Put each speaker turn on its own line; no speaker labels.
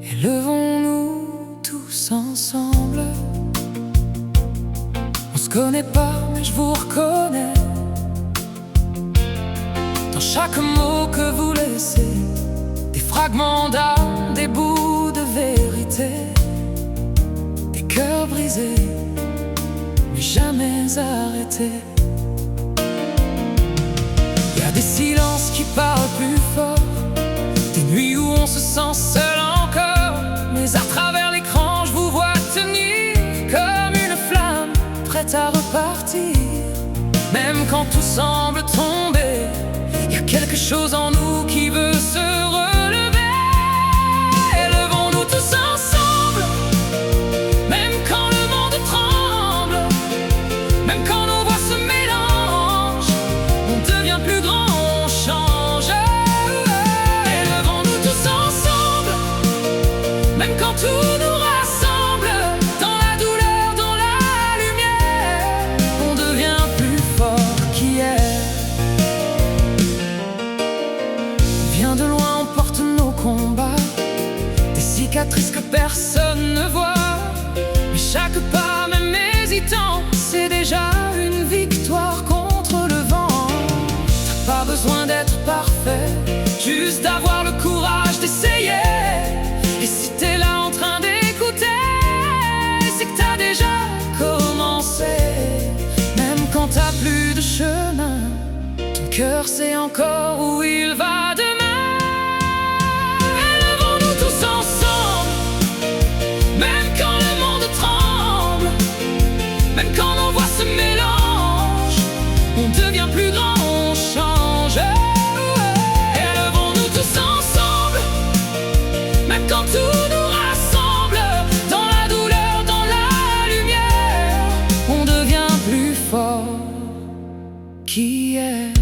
Élevons-nous tous ensemble. On se connaît pas, mais je vous reconnais. Dans chaque mot que vous laissez, des fragments d'âme, des bouts de vérité, des cœurs brisés, mais jamais arrêtés. Y a des silences qui parlent plus fort, des nuits où on se sent seul encore. Mais à travers l'écran, je vous vois tenir comme une flamme, prête à repartir. Même quand tout semble tomber, y a quelque chose en nous qui veut se relever. Élevons-nous tous ensemble, même quand le monde tremble, même quand nos voix se mélangent, on devient plus grand, on change. Élevons-nous tous ensemble, même quand tout nous rassemble. Dans la douleur, dans la lumière, on devient plus fort qu'hier. On vient de loin, on porte nos combats, des cicatrices que personne ne voit. Mais chaque pas, même hésitant, c'est déjà une victoire contre le vent. T'as pas besoin d'être parfait, juste d'avoir le courage d'essayer. Et si t'es là en train d'écouter, c'est que t'as déjà commencé. Même quand t'as plus de chemin, ton cœur sait encore où il va demain. Élevons-nous tous ensemble, même quand le monde tremble, même quand nos voix se mélangent, on devient plus grand, on change. Élevons-nous tous ensemble, même quand tout nous rassemble. Dans la douleur, dans la lumière, on devient plus fort qu'hier.